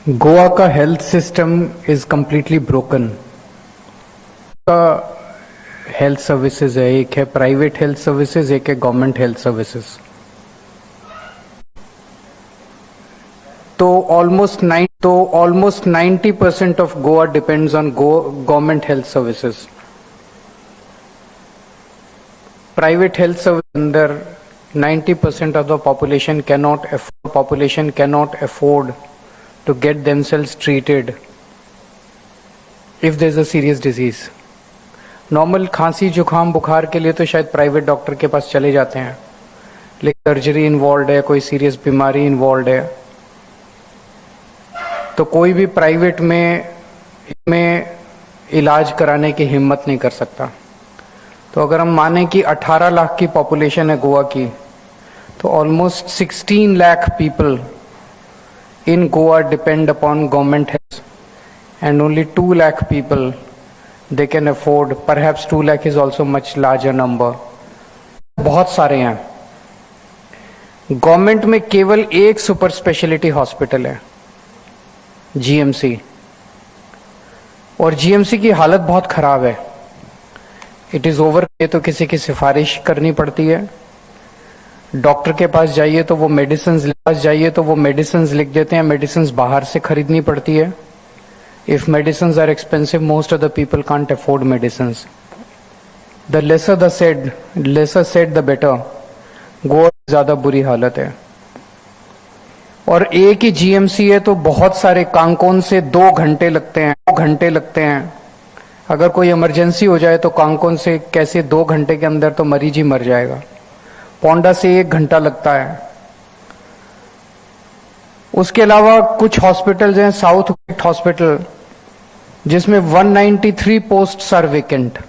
गोवा का health system is completely broken. का health services है, एक है प्राइवेट हेल्थ सर्विसेज, एक है गवर्नमेंट हेल्थ सर्विसेज। तो almost 90% of Goa depends on government health services. Private health service अंदर 90% of the population cannot afford to get themselves treated if there is a serious disease. Normal खांसी जुकाम बुखार के लिए तो शायद प्राइवेट डॉक्टर के पास चले जाते हैं, लेकिन सर्जरी इन्वॉल्व है, कोई सीरियस बीमारी इन्वॉल्व है, तो कोई भी प्राइवेट में इलाज कराने की हिम्मत नहीं कर सकता। तो अगर हम माने कि 18 लाख की पॉपुलेशन है गोवा की, तो almost 16 lakh people in Goa depend upon government health, and only 2 lakh people they can afford. Perhaps 2 lakh is also much larger number. बहुत सारे हैं। गवर्नमेंट में केवल एक सुपर स्पेशलिटी हॉस्पिटल है, जीएमसी, और जीएमसी की हालत बहुत खराब है। इट इज ओवर, तो किसी की सिफारिश करनी पड़ती है। डॉक्टर के पास जाइए तो वो मेडिसिन लिख देते हैं, मेडिसिन बाहर से खरीदनी पड़ती है। If medicine are expensive, most of the people can't afford medicine. The lesser said the better. Goa ज्यादा बुरी हालत है, और एक ही जीएमसी है तो बहुत सारे कांकोन से 2 घंटे लगते हैं। अगर कोई इमरजेंसी हो जाए तो कांकोन से कैसे 2 घंटे के अंदर तो मरीज ही मर जाएगा। पोंडा से 1 घंटा लगता है। उसके अलावा कुछ हॉस्पिटल्स हैं, साउथ हॉस्पिटल, जिसमें 193 posts are vacant.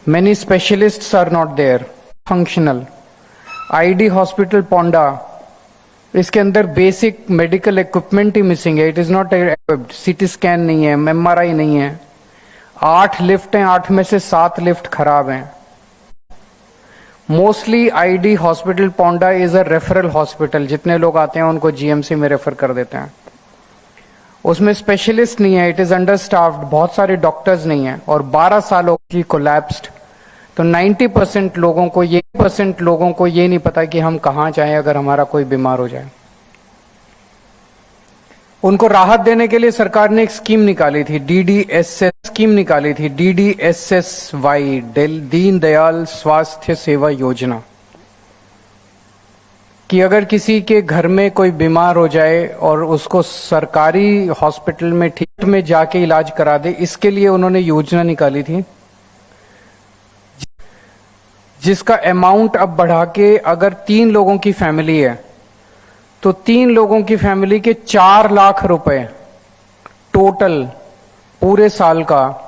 Many specialists are not there, functional. ID hospital Ponda, इसके अंदर बेसिक मेडिकल इक्विपमेंट ही मिसिंग है। It is not equipped. CT scan नहीं है, एमआरआई नहीं है। 8 लिफ्ट हैं, 8 में से 7 लिफ्ट खराब हैं। Mostly ID hospital Ponda is a referral hospital. जितने लोग आते हैं उनको जीएमसी में रेफर कर देते हैं। उसमें स्पेशलिस्ट नहीं है, इट इज अंडर स्टाफ्ड, बहुत सारे डॉक्टर्स नहीं है, और 12 सालों की कोलैप्स्ड। तो 90% लोगों को ये नहीं पता कि हम कहाँ जाएं अगर हमारा कोई बीमार हो जाए। उनको राहत देने के लिए सरकार ने एक स्कीम निकाली थी, DDSSY, दीन दयाल स्वास्थ्य सेवा योजना, कि अगर किसी के घर में कोई बीमार हो जाए और उसको सरकारी हॉस्पिटल में ठीक में जाके इलाज करा दे, इसके लिए उन्होंने योजना निकाली थी, जिसका अमाउंट अब बढ़ा के अगर 3 लोगों की फैमिली है तो 3 लोगों की फैमिली के 4 लाख रुपए टोटल पूरे साल का,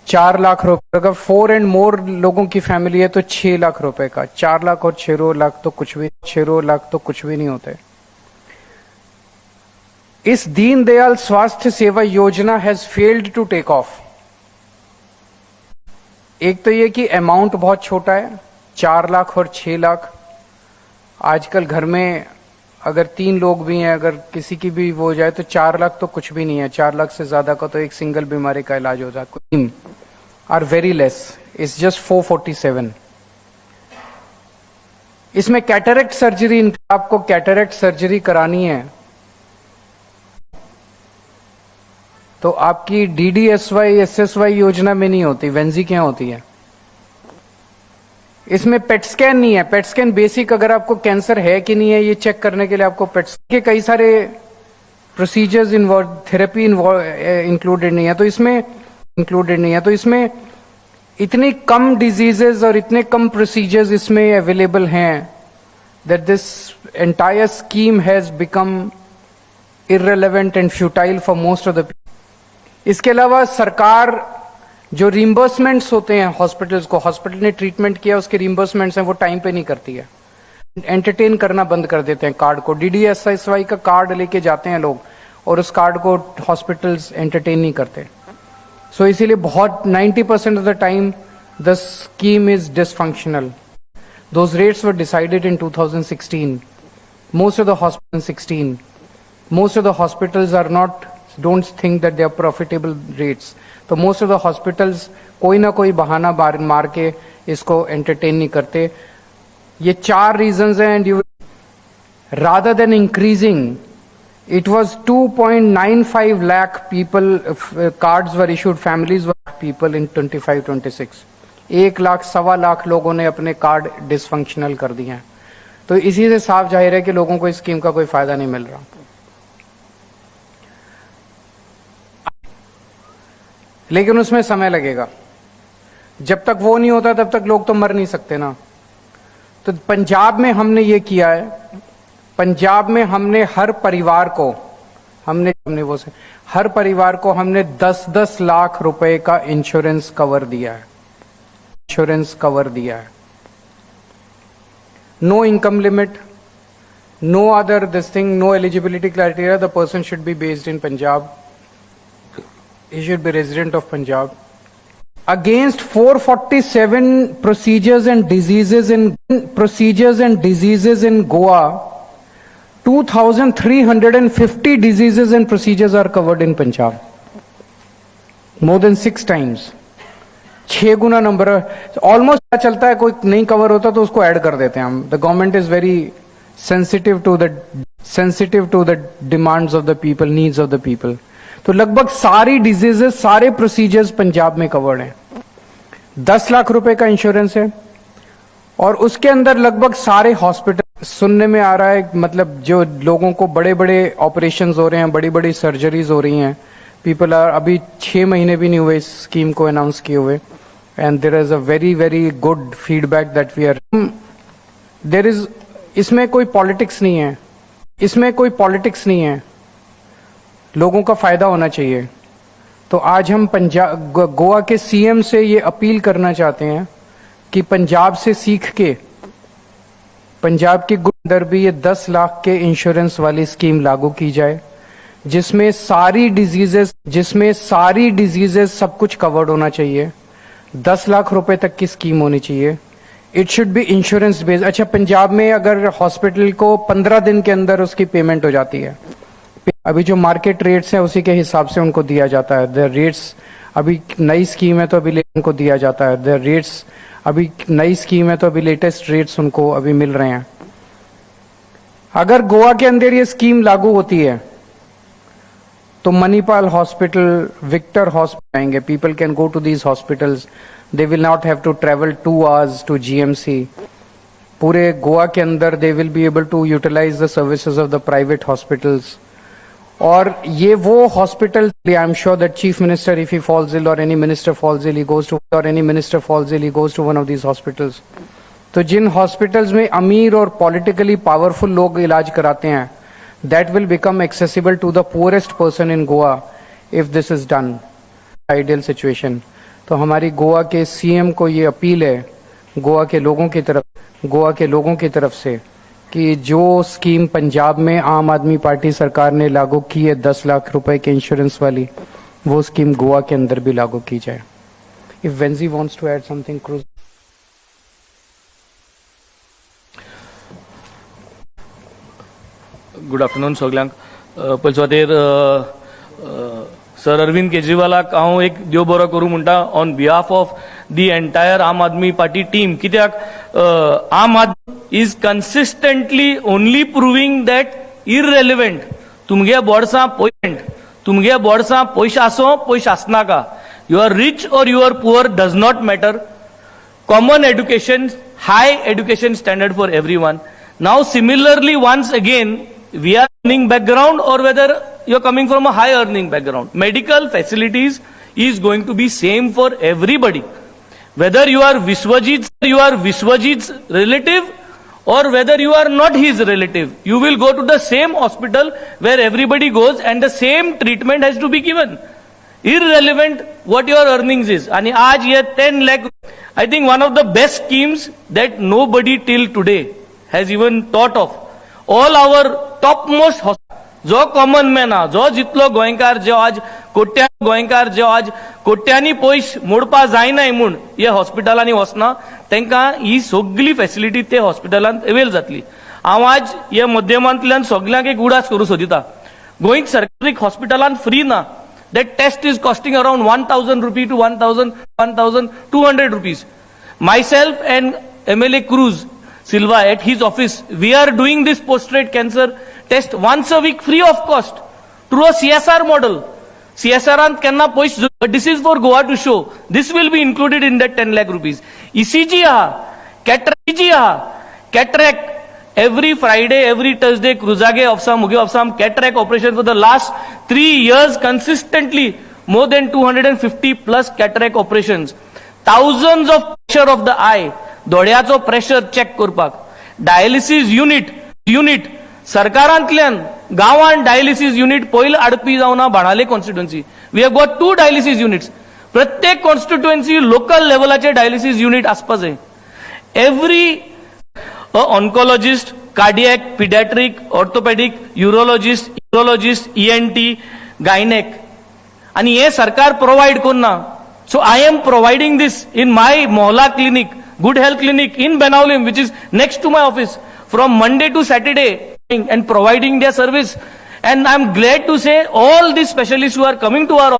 4 लाख रुपए। अगर 4 and more लोगों की फैमिली है तो 6 लाख रुपए का। 4 लाख और 6 लाख तो कुछ भी नहीं होते। इस Deendayal Swasthya Seva Yojana has failed to take off. एक तो ये कि अमाउंट बहुत छोटा है, 4 लाख और 6 लाख। आजकल घर में अगर 3 लोग भी हैं, अगर किसी की भी वो हो जाए तो 4 लाख तो कुछ भी नहीं है। 4 लाख से ज्यादा का तो एक सिंगल बीमारी का इलाज हो जाता है। Are very less, it's just 447। इसमें कैटरेक्ट सर्जरी, आपको कैटरेक्ट सर्जरी करानी है तो आपकी DDSY SSY योजना में नहीं होती, वेंजी क्या होती है। इसमें पेट स्कैन नहीं है। पेट स्कैन बेसिक, अगर आपको कैंसर है कि नहीं है ये चेक करने के लिए आपको पेट के कई सारे प्रोसीजर्स इन्वॉल्व, थेरेपी इंक्लूडेड नहीं है। तो इसमें इतनी कम डिजीजेस और इतने कम प्रोसीजर्स इसमें अवेलेबल हैं that this entire scheme has become irrelevant and futile for most of the people. इसके अलावा सरकार जो रिम्बर्समेंट्स होते हैं हॉस्पिटल्स को, हॉस्पिटल ने ट्रीटमेंट किया उसके रिम्बर्समेंट्स हैं, वो टाइम पे नहीं करती है। एंटरटेन करना बंद कर देते हैं कार्ड को। DDSSY का कार्ड लेके जाते हैं लोग और उस कार्ड को हॉस्पिटल्स एंटरटेन नहीं करते। सो इसीलिए बहुत 90% of the time the scheme is dysfunctional. Those rates were decided in 2016, most of the hospital 16। most of the hospitals are not, don't think that they are profitable rates. तो most of the hospitals कोई ना कोई बहाना मार के इसको entertain नहीं करते. ये 4 reasons हैं, and you, rather than increasing, it was 2.95 lakh people, cards were issued, families were people in 25-26. 1 lakh 1.25 lakh लोगों ने अपने कार्ड डिसफंक्शनल कर दिए हैं. तो इसी से साफ जाहिर है कि लोगों को इस स्कीम का कोई फायदा नहीं मिल रहा. लेकिन उसमें समय लगेगा. जब तक वो नहीं होता तब तक लोग तो मर नहीं सकते ना. तो पंजाब में हमने ये किया है. पंजाब में हमने हर परिवार को हर परिवार को हमने 10-10 लाख रुपए का इंश्योरेंस कवर दिया है. No income limit, no other this thing, no eligibility criteria. The person should be based in Punjab. He should be resident of Punjab. Against 447 procedures and diseases in Goa, 2,350 diseases and procedures are covered in Punjab. More than 6 times. 6 Guna number. Almost पता चलता है कोई नहीं cover होता तो उसको add कर देते हैं हम. The government is very sensitive to the demands of the people, needs of the people. तो लगभग सारी डिजीजेस, सारे प्रोसीजर्स पंजाब में कवर्ड हैं. 10 लाख रुपए का इंश्योरेंस है और उसके अंदर लगभग सारे हॉस्पिटल. सुनने में आ रहा है, मतलब जो लोगों को बड़े बड़े ऑपरेशंस हो रहे हैं, बड़ी बड़ी सर्जरीज हो रही हैं, पीपल आर, अभी 6 महीने भी नहीं हुए इस स्कीम को अनाउंस किए हुए, and there is a very very good feedback that we are. There is, इसमें कोई पॉलिटिक्स नहीं है, लोगों का फायदा होना चाहिए. तो आज हम गोवा के सीएम से ये अपील करना चाहते हैं कि पंजाब से सीख के पंजाब के अंदर भी ये 10 लाख के इंश्योरेंस वाली स्कीम लागू की जाए, जिसमें सारी डिजीजेस सब कुछ कवर्ड होना चाहिए. 10 लाख रुपए तक की स्कीम होनी चाहिए. It should be insurance based. अच्छा, पंजाब में अगर हॉस्पिटल को 15 दिन के अंदर उसकी पेमेंट हो जाती है, अभी जो मार्केट रेट्स हैं उसी के हिसाब से उनको दिया जाता है. द रेट्स, अभी नई स्कीम है तो अभी उनको दिया जाता है. द रेट्स, अभी नई स्कीम है तो अभी लेटेस्ट रेट्स उनको अभी मिल रहे हैं. अगर गोवा के अंदर ये स्कीम लागू होती है तो मणिपाल हॉस्पिटल, विक्टर हॉस्पिटल आएंगे. People can go to these hospitals. They will not have to travel 2 hours to GMC. पूरे गोवा के अंदर they will be able to utilise the services of the private hospitals. और ये वो hospital, I am sure that chief minister, if he falls ill और any minister falls ill, he goes to one of these hospitals. तो जिन hospitals में अमीर और politically powerful लोग इलाज कराते हैं, that will become accessible to the poorest person in Goa if this is done. Ideal situation. तो हमारी गोवा के सीएम को ये अपील है गोवा के लोगों की तरफ से कि जो स्कीम पंजाब में आम आदमी पार्टी सरकार ने लागू की है 10 लाख रुपए के इंश्योरेंस वाली, वो स्कीम गोवा के अंदर भी लागू की जाए. If Venzi wants to add something, Cruz. Good afternoon सगल्यांक. पयलीं सुवातेर सर अरविंद केजरीवालाक हांव एक देव बरो करूं म्हणटा on behalf of the entire Aam Aadmi Party team. कित्याक Aam Aadmi is consistently only proving that irrelevant तुमगे बोर्डसां पयशे आसो पयशे आसनाका, यू आर रिच और you are poor does not matter. Common education, high education standard for everyone. Now similarly once again we are earning background or whether you're coming from a high earning background, medical facilities is going to be same for everybody, whether you are Vishwajit's relative or whether you are not his relative. You will go to the same hospital where everybody goes and the same treatment has to be given, irrelevant what your earnings is. And aaj ye 10 lakh, I think one of the best schemes that nobody till today has even thought of. All our topmost जो common man हा, जो जितलो गोंयकार जो आज कोट्यांनी पयस मोडपा जायनाय म्हूण हे हॉस्पिटलांनी वचना, तांकां ही सगळी फॅसिलिटी ते हॉस्पिटलांत अवेल जातली. हांव आज हे माध्यमांतल्यान सगळ्यांक एक उडास करूं सोदिता. Going Sarkari hospital on free na. That test is costing around 1,000 rupee to 1,200 rupees. Myself and MLA Cruz Silva at his office, we are doing this prostate cancer test once a week free of cost through a CSR model. CSR kenna poist, but this is for Goa to show. This will be included in that 10 lakh rupees. ECG cataract, every Friday, every Thursday, Cruzage Ofsam, Muge Ofsam, cataract operation for the last 3 years consistently, more than 250 plus cataract operations. Thousands of pressure of the eye, दोड्याचो pressure check करपाक. Dialysis unit, सरकारांतल्यान गांवान dialysis unit पयले आडपी जावना बाणाले constituency. We have got 2 dialysis units. प्रत्येक constituency local लेवलाचे dialysis unit आसपा जाय. Every oncologist, cardiac, pediatric, orthopedic, urologist, ENT, gynec. आणि हे सरकार provide करना. So I am providing this in my Mohalla clinic, Good Health Clinic in Benaulim, which is next to my office, from Monday to Saturday, and providing their service. And I'm glad to say all these specialists who are coming to our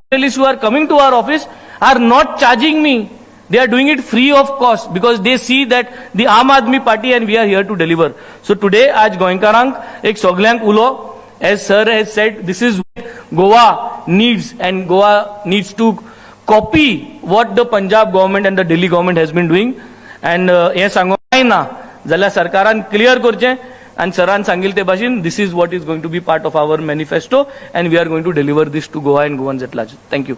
office are not charging me. They are doing it free of cost because they see that the Aam Aadmi Party and we are here to deliver. So today, आज Goenkarank एक सोगल्यांक उलो, as sir has said, this is what Goa needs, and Goa needs to copy what the Punjab government and the Delhi government has been doing. And हे सांगोक ना जाल्यार सरकारान clear करचें, and सरान सांगिल ते भाशेन this is what is going to be part of our manifesto, and we are going to deliver this to Goa and Goans at large. Thank you.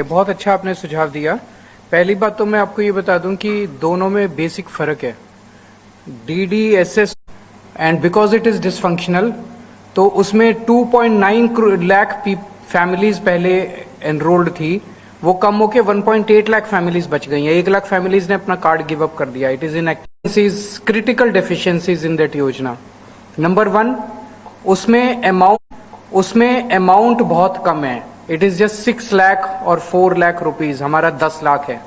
बहुत अच्छा आपने सुझाव दिया। पहली बात तो मैं आपको ये बता दूं कि दोनों में बेसिक फर्क है। DDSS and because it is dysfunctional, तो उसमें 2.9 लाख फैमिलीज पहले एनरोल्ड थी, वो कम होके 1.8 लाख फैमिलीज बच गई हैं। 1 लाख फैमिलीज ने अपना कार्ड गिव अप कर दिया। It is in critical deficiencies in that योजना। नंबर 1, उसमें अमाउंट बहुत कम है। इट इज जस्ट 6 लाख और 4 लाख रुपीज, हमारा 10 लाख है।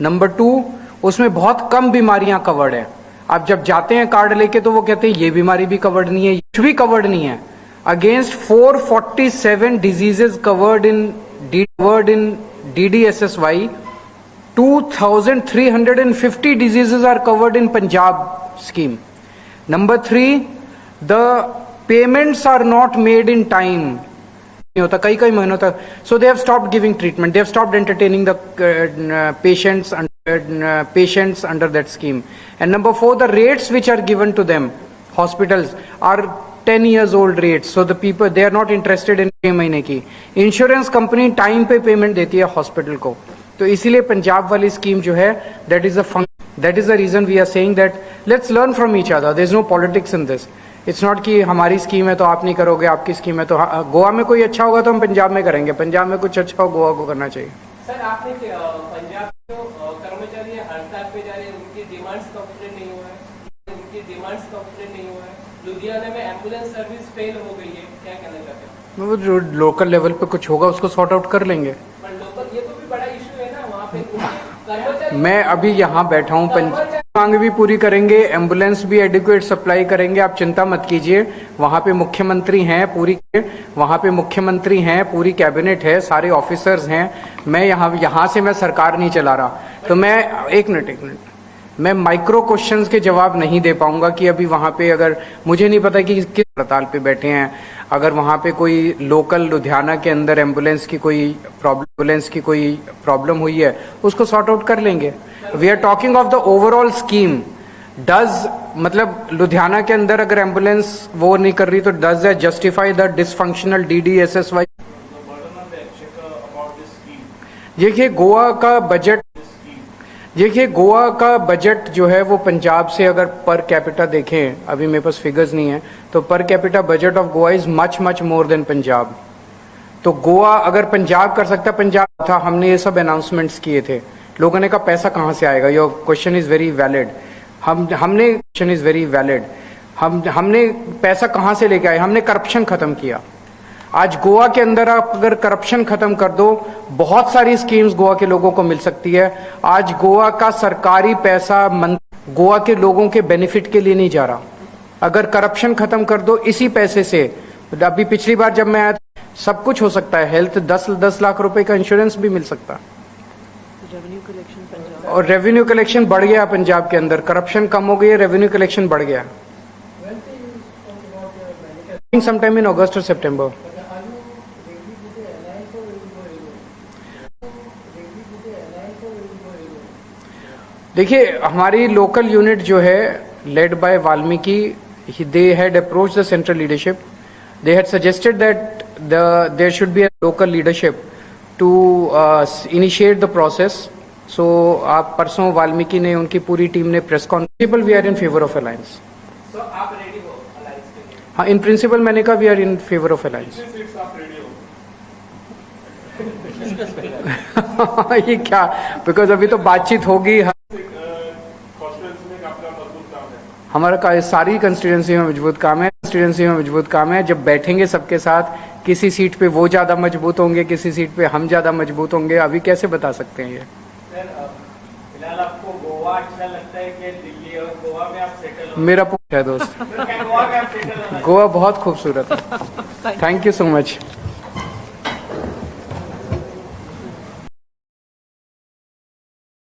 नंबर 2, उसमें बहुत कम बीमारियां कवर्ड है। आप जब जाते हैं कार्ड लेके तो वो कहते हैं ये बीमारी भी कवर्ड नहीं है, कुछ भी कवर्ड नहीं है। Against 447 diseases covered in DDSSY, 2350 diseases are covered in Punjab scheme. Number 3, the payments are not made in time. नहीं होता, कई महीनों तक। So they have stopped giving treatment. They have stopped entertaining the patients under that scheme. And number 4, the rates which are given to them, hospitals, are 10 years old rates. So the people, they are not interested in 6 महीने की। Insurance company time पे payment देती है hospital को। तो इसीलिए पंजाब वाली scheme जो है, that is the reason we are saying that let's learn from each other. There is no politics in this. It's not कि हमारी स्कीम है तो आप नहीं करोगे, आपकी स्कीम है तो गोवा में कोई अच्छा होगा तो हम पंजाब में करेंगे, पंजाब में कुछ अच्छा हो गोवा को करना चाहिए। सर, आपने पंजाब जो कर्मचारी हड़ताल पे जा रहे हैं, उनकी डिमांड्स कंप्लीट नहीं हुआ है, लुधियाना में एम्बुलेंस सर्विस फेल हो गई है, क्या कहना चाहते हैं? वो जो लोकल लेवल पे कुछ होगा उसको सॉर्ट आउट कर लेंगे। पर लोकल, ये तो भी बड़ा इशू है ना वहाँ पे। कर्मचारी, मैं अभी यहाँ बैठा हूँ, मांग भी पूरी करेंगे, एम्बुलेंस भी एडिक्वेट सप्लाई करेंगे, आप चिंता मत कीजिए। वहाँ पे मुख्यमंत्री हैं, पूरी कैबिनेट है, सारे ऑफिसर्स हैं। मैं यहाँ से मैं सरकार नहीं चला रहा, तो मैं एक मिनट मैं माइक्रो क्वेश्चंस के जवाब नहीं दे पाऊंगा कि अभी वहां पे, अगर मुझे नहीं पता कि किस हड़ताल पे बैठे हैं, अगर वहां पे कोई लोकल लुधियाना के अंदर एम्बुलेंस की कोई प्रॉब्लम हुई है, उसको सॉर्ट आउट कर लेंगे। We are talking of the overall scheme. मतलब लुधियाना के अंदर अगर एम्बुलेंस वो नहीं कर रही तो does that justify the dysfunctional DDSSY? देखिए गोवा का बजट जो है वो पंजाब से, अगर पर कैपिटा देखें, अभी मेरे पास फिगर्स नहीं है, तो per capita budget of Goa is much more than Punjab. तो गोवा अगर पंजाब कर सकता, पंजाब था, हमने ये सब अनाउंसमेंट्स किए थे, लोगों ने कहा पैसा कहां से आएगा। Your question is very valid. हमने पैसा कहां से लेके आए? हमने करप्शन खत्म किया। आज गोवा के अंदर आप अगर करप्शन खत्म कर दो, बहुत सारी स्कीम्स गोवा के लोगों को मिल सकती है। आज गोवा का सरकारी पैसा गोवा के लोगों के बेनिफिट के लिए नहीं जा रहा। अगर करप्शन खत्म कर दो इसी पैसे से, अभी पिछली बार जब मैं आया सब कुछ हो सकता है। हेल्थ 10 लाख रुपए का इंश्योरेंस भी मिल सकता है। और रेवेन्यू कलेक्शन बढ़ गया पंजाब के अंदर, करप्शन कम हो गई है, रेवेन्यू कलेक्शन बढ़ गया। समटाइम इन अगस्त और सितंबर। देखिए, हमारी लोकल यूनिट जो है led by Valmiki, they had approached the central leadership. They had suggested that there should be a local leadership to initiate the process. So आप परसों वाल्मीकि ने, उनकी पूरी टीम ने press conference, we are in favour of alliance. So आप ready हो alliance के लिए? हाँ, इन प्रिंसिपल मैंने कहा we are in favour of alliance. ये क्या, बिकॉज अभी तो बातचीत होगी। हमारा सारी कंस्टिट्यूएंसी में मजबूत काम है। जब बैठेंगे सबके साथ, किसी सीट पे वो ज्यादा मजबूत होंगे, किसी सीट पे हम ज्यादा मजबूत होंगे। अभी कैसे बता सकते हैं ये? सर, फिलहाल आपको गोवा अच्छा लगता है कि दिल्ली? और गोवा में आप सेटल हो? मेरा पूछा है दोस्त। गोवा में आप सेटल हो? गोवा बहुत खूबसूरत है। Thank you so much.